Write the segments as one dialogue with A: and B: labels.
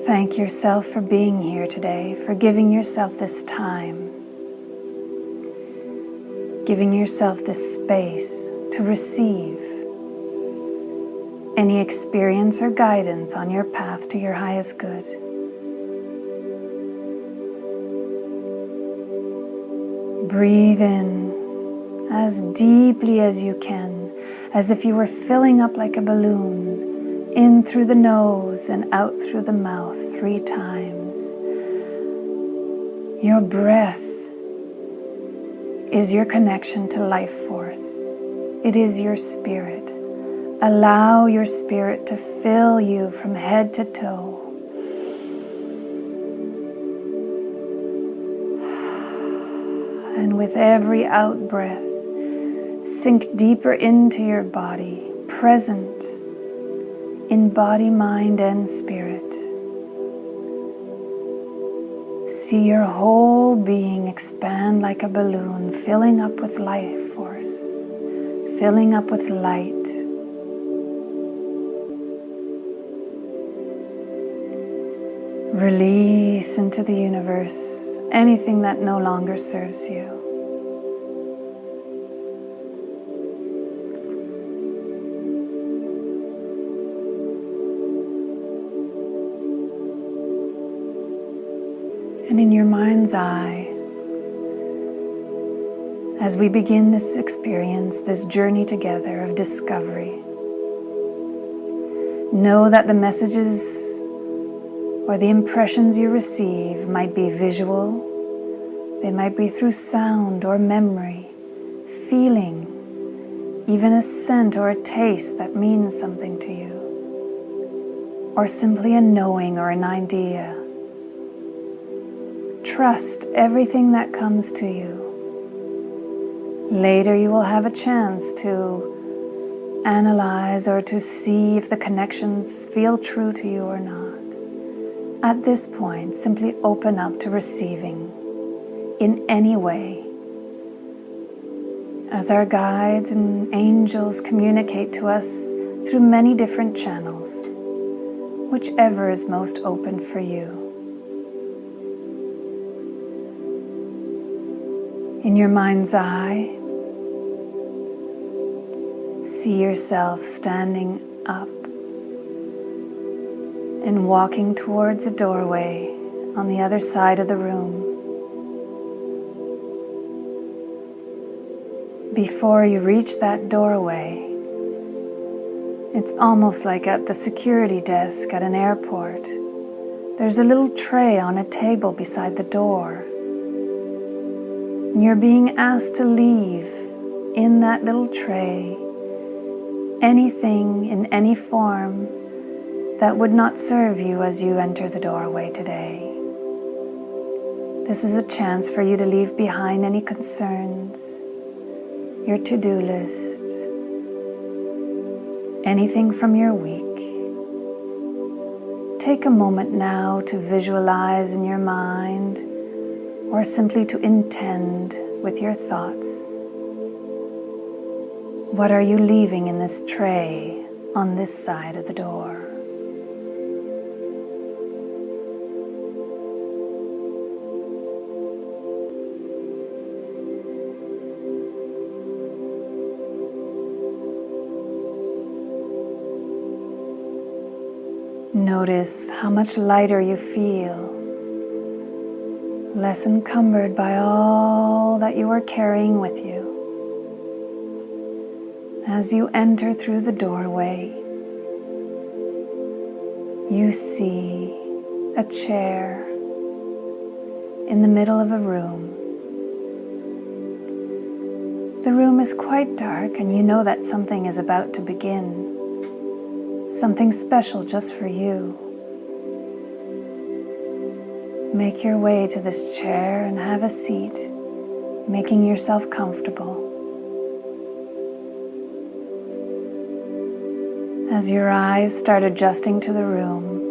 A: Thank yourself for being here today, for giving yourself this time, giving yourself this space to receive any experience or guidance on your path to your highest good. Breathe in as deeply as you can, as if you were filling up like a balloon, in through the nose and out through the mouth 3 times. Your breath is your connection to life force. It is your spirit. Allow your spirit to fill you from head to toe. And with every out breath, sink deeper into your body, present in body, mind, and spirit. See your whole being expand like a balloon, filling up with life force, filling up with light. Release into the universe anything that no longer serves you. And in your mind's eye, as we begin this experience, this journey together of discovery, know that the messages or the impressions you receive might be visual, they might be through sound or memory, feeling, even a scent or a taste that means something to you, or simply a knowing or an idea. Trust everything that comes to you. Later you will have a chance to analyze or to see if the connections feel true to you or not. At this point, simply open up to receiving in any way. As our guides and angels communicate to us through many different channels, whichever is most open for you. In your mind's eye, see yourself standing up and walking towards a doorway on the other side of the room. Before you reach that doorway, it's almost like at the security desk at an airport. There's a little tray on a table beside the door. And you're being asked to leave in that little tray anything in any form that would not serve you as you enter the doorway today. This is a chance for you to leave behind any concerns, your to-do list, anything from your week. Take a moment now to visualize in your mind or simply to intend with your thoughts. What are you leaving in this tray on this side of the door? Notice how much lighter you feel, less encumbered by all that you are carrying with you. As you enter through the doorway, you see a chair in the middle of a room. The room is quite dark, and you know that something is about to begin. Something special just for you. Make your way to this chair and have a seat, making yourself comfortable. As your eyes start adjusting to the room,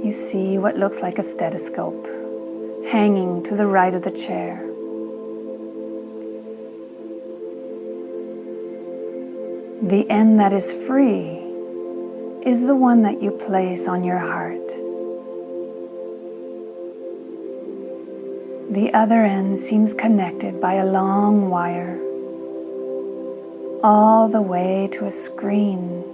A: you see what looks like a stethoscope hanging to the right of the chair. The end that is free is the one that you place on your heart. The other end seems connected by a long wire all the way to a screen.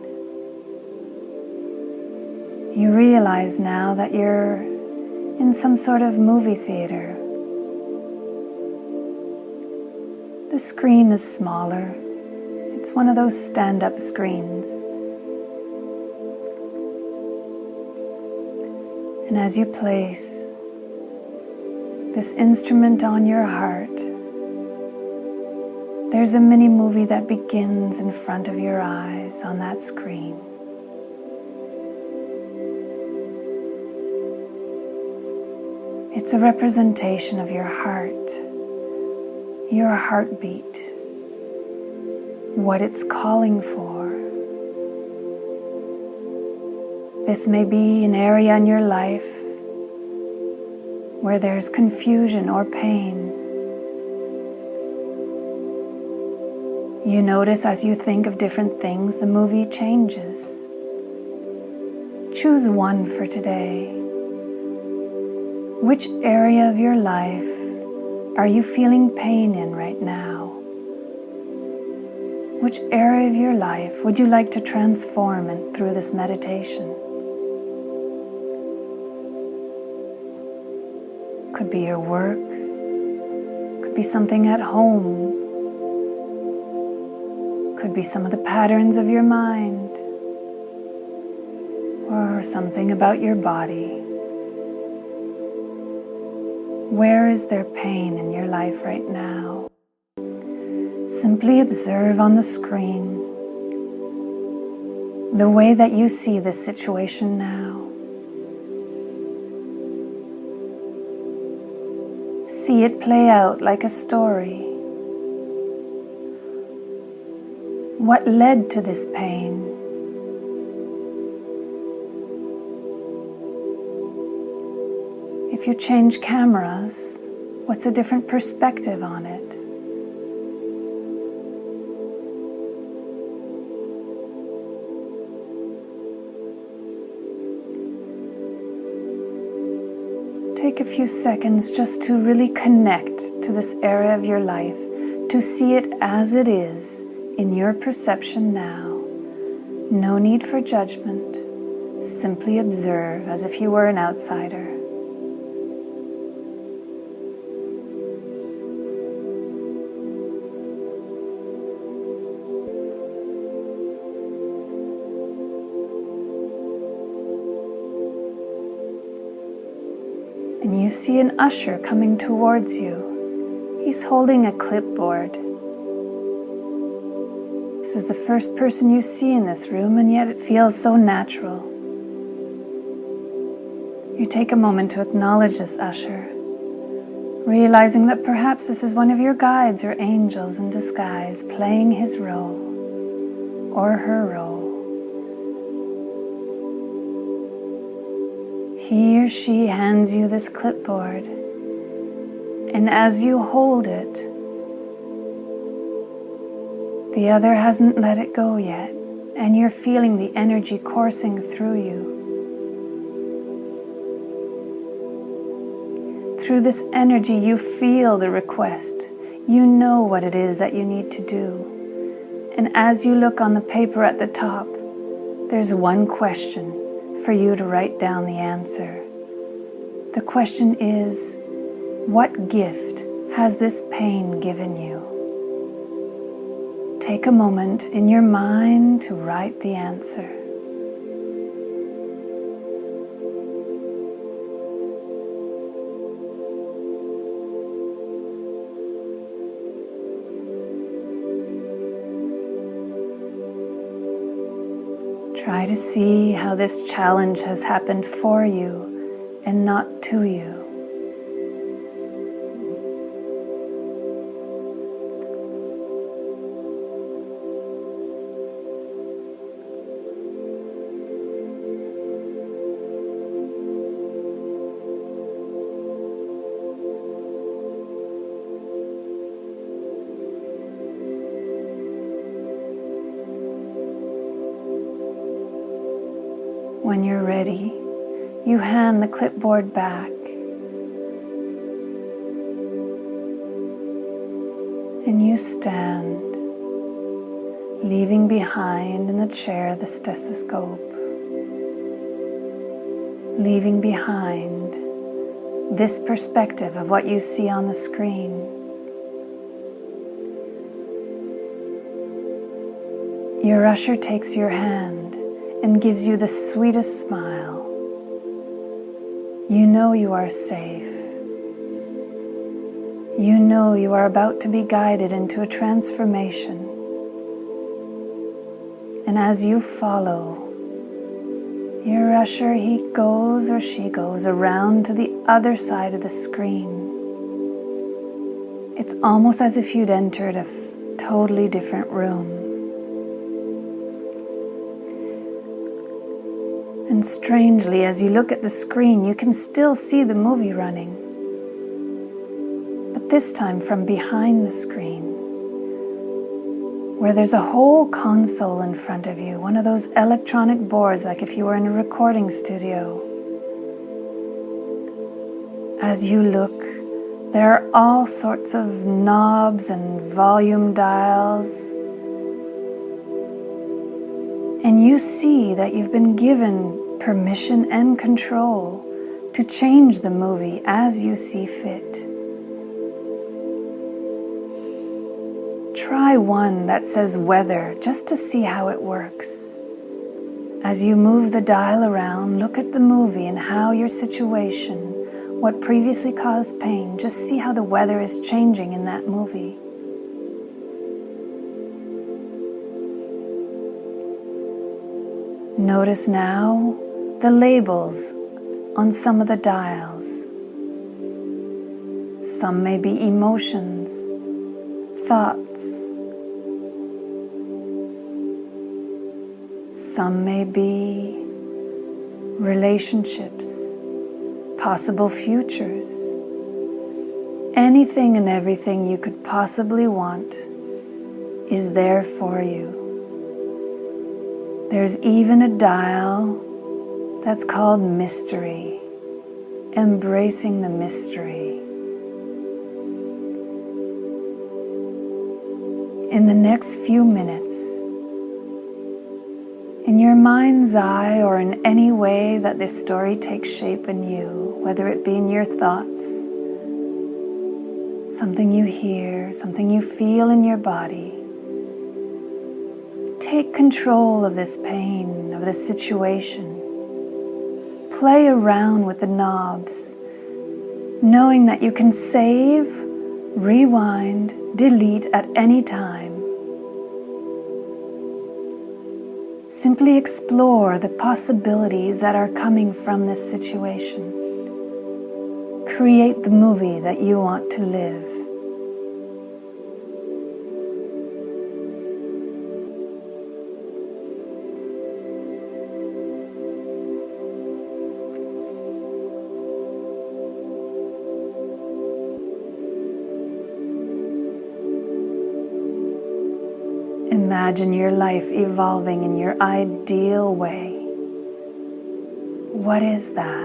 A: You realize now that you're in some sort of movie theater. The screen is smaller. It's one of those stand-up screens. And as you place this instrument on your heart, there's a mini movie that begins in front of your eyes on that screen. It's a representation of your heart, your heartbeat, what it's calling for. This may be an area in your life where there's confusion or pain. You notice as you think of different things, the movie changes. Choose one for today. Which area of your life are you feeling pain in right now? Which area of your life would you like to transform through this meditation? Could be your work, could be something at home, could be some of the patterns of your mind, or something about your body. Where is there pain in your life right now? Simply observe on the screen the way that you see this situation now. See it play out like a story. What led to this pain? If you change cameras, what's a different perspective on it? Take a few seconds just to really connect to this area of your life, to see it as it is in your perception now. No need for judgment. Simply observe as if you were an outsider. And you see an usher coming towards you. He's holding a clipboard. This is the first person you see in this room, and yet it feels so natural. You take a moment to acknowledge this usher, realizing that perhaps this is one of your guides or angels in disguise playing his role or her role. He or she hands you this clipboard, and as you hold it, the other hasn't let it go yet, and you're feeling the energy coursing through you. Through this energy, you feel the request. You know what it is that you need to do. And as you look on the paper at the top, there's one question for you to write down the answer. The question is, what gift has this pain given you? Take a moment in your mind to write the answer. Try to see how this challenge has happened for you and not to you. When you're ready, you hand the clipboard back. And you stand, leaving behind in the chair the stethoscope, leaving behind this perspective of what you see on the screen. Your usher takes your hand and gives you the sweetest smile. You know you are safe. You know you are about to be guided into a transformation. And as you follow, your usher, he goes or she goes around to the other side of the screen. It's almost as if you'd entered a totally different room. And strangely, as you look at the screen, you can still see the movie running. But this time from behind the screen, where there's a whole console in front of you, one of those electronic boards like if you were in a recording studio. As you look, there are all sorts of knobs and volume dials. And you see that you've been given permission and control to change the movie as you see fit. Try one that says weather just to see how it works. As you move the dial around, look at the movie and how your situation, what previously caused pain, just see how the weather is changing in that movie. Notice now the labels on some of the dials. Some may be emotions, thoughts. Some may be relationships, possible futures. Anything and everything you could possibly want is there for you. There's even a dial that's called mystery, embracing the mystery. In the next few minutes, in your mind's eye or in any way that this story takes shape in you, whether it be in your thoughts, something you hear, something you feel in your body, take control of this pain, of this situation. Play around with the knobs, knowing that you can save, rewind, delete at any time. Simply explore the possibilities that are coming from this situation. Create the movie that you want to live. Imagine your life evolving in your ideal way. What is that?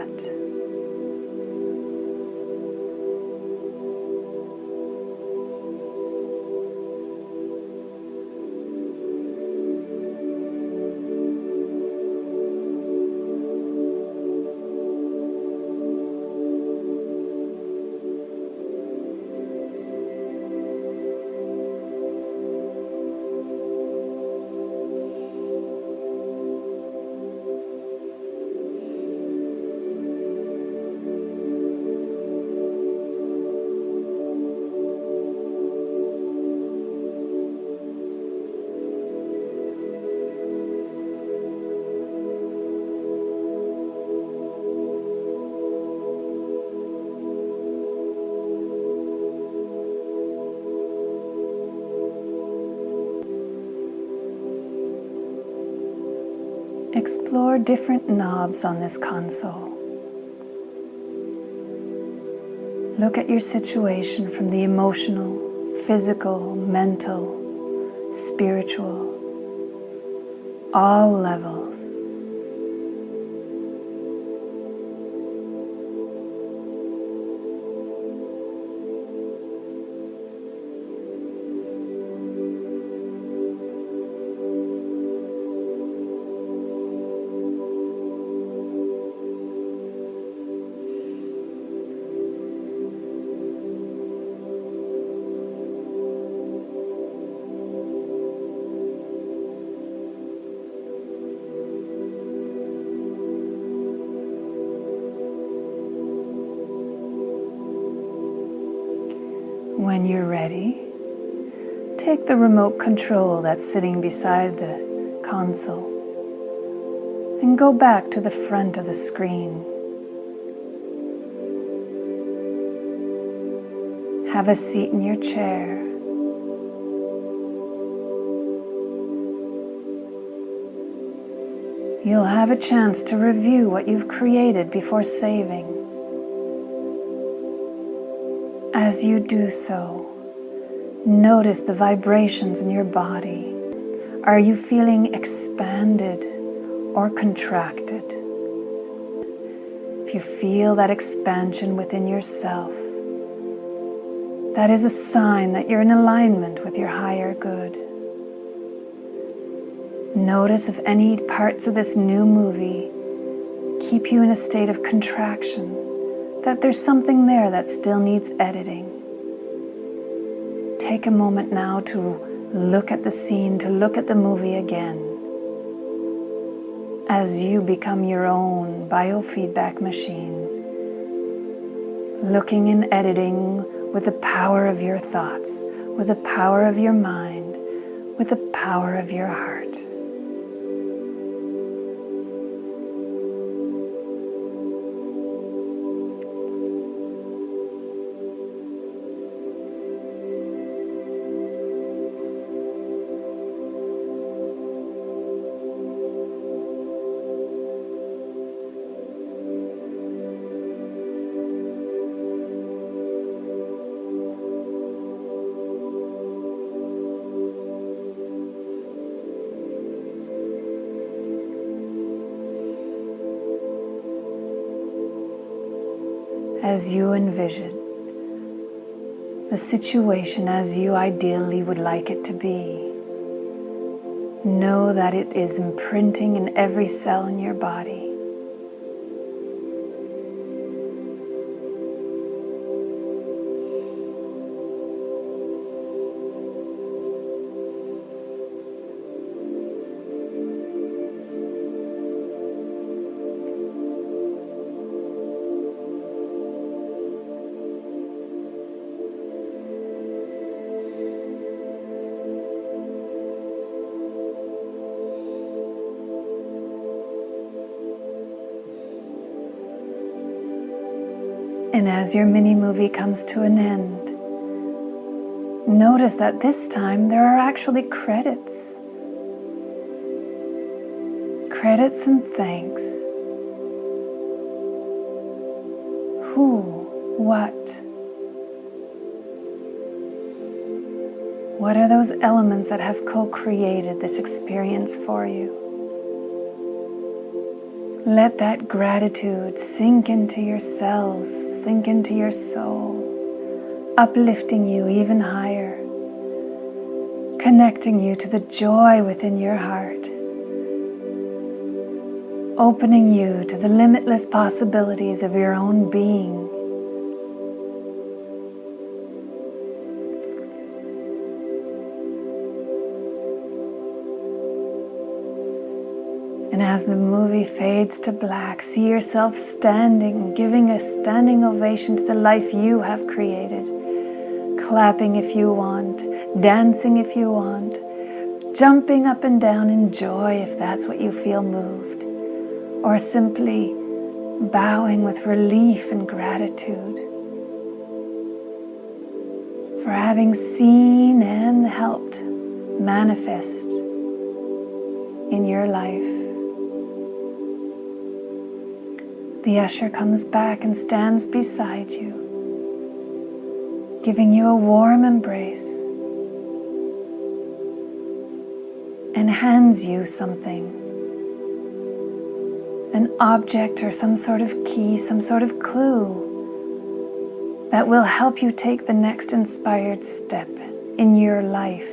A: Explore different knobs on this console. Look at your situation from the emotional, physical, mental, spiritual, all levels. When you're ready, take the remote control that's sitting beside the console and go back to the front of the screen. Have a seat in your chair. You'll have a chance to review what you've created before saving. As you do so, notice the vibrations in your body. Are you feeling expanded or contracted? If you feel that expansion within yourself, that is a sign that you're in alignment with your higher good. Notice if any parts of this new movie keep you in a state of contraction, that there's something there that still needs editing. Take a moment now to look at the scene, to look at the movie again, as you become your own biofeedback machine, looking and editing with the power of your thoughts, with the power of your mind, with the power of your heart. As you envision the situation as you ideally would like it to be, know that it is imprinting in every cell in your body. And as your mini-movie comes to an end, notice that this time there are actually credits. Credits and thanks. Who, what? What are those elements that have co-created this experience for you? Let that gratitude sink into your cells, sink into your soul, uplifting you even higher, connecting you to the joy within your heart, opening you to the limitless possibilities of your own being. And as the movie fades to black, see yourself standing, giving a standing ovation to the life you have created. Clapping if you want, dancing if you want, jumping up and down in joy if that's what you feel moved, or simply bowing with relief and gratitude for having seen and helped manifest in your life. The usher comes back and stands beside you, giving you a warm embrace, and hands you something, an object or some sort of key, some sort of clue that will help you take the next inspired step in your life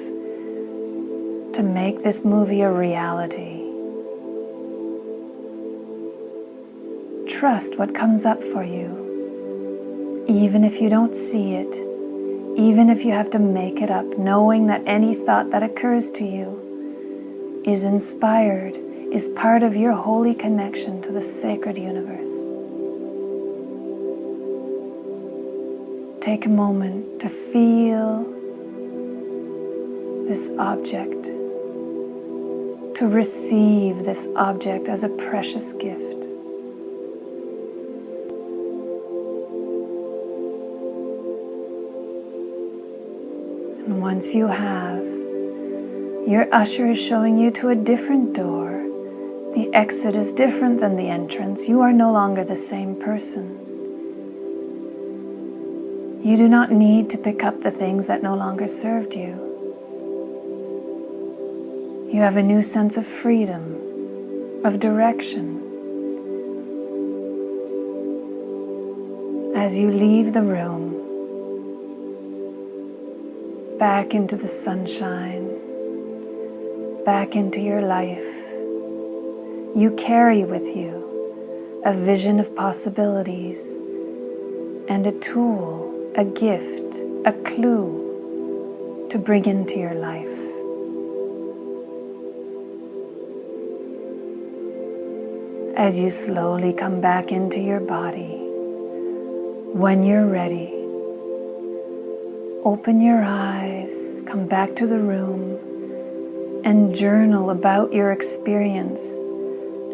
A: to make this movie a reality. Trust what comes up for you, even if you don't see it, even if you have to make it up, knowing that any thought that occurs to you is inspired, is part of your holy connection to the sacred universe. take a moment to feel this object, to receive this object as a precious gift. And once you have, your usher is showing you to a different door. The exit is different than the entrance. You are no longer the same person. You do not need to pick up the things that no longer served you. You have a new sense of freedom, of direction. As you leave the room, back into the sunshine, back into your life, you carry with you a vision of possibilities and a tool, a gift, a clue to bring into your life. As you slowly come back into your body, when you're ready, open your eyes, come back to the room, and journal about your experience,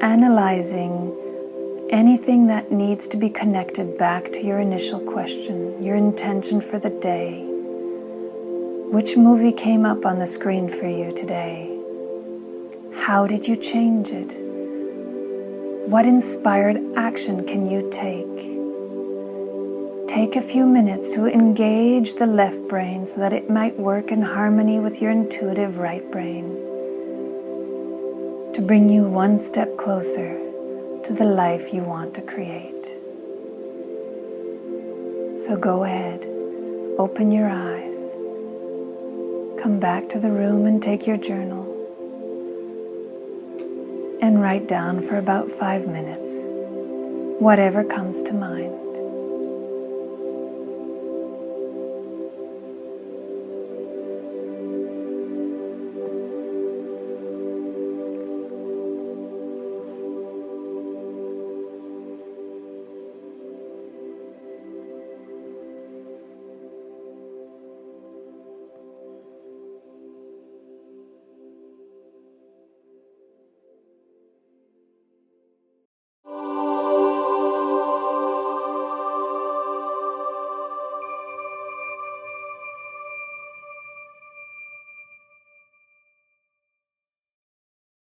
A: analyzing anything that needs to be connected back to your initial question, your intention for the day. Which movie came up on the screen for you today? How did you change it? What inspired action can you take? Take a few minutes to engage the left brain so that it might work in harmony with your intuitive right brain, to bring you one step closer to the life you want to create. So go ahead, open your eyes, come back to the room and take your journal and write down for about 5 minutes whatever comes to mind.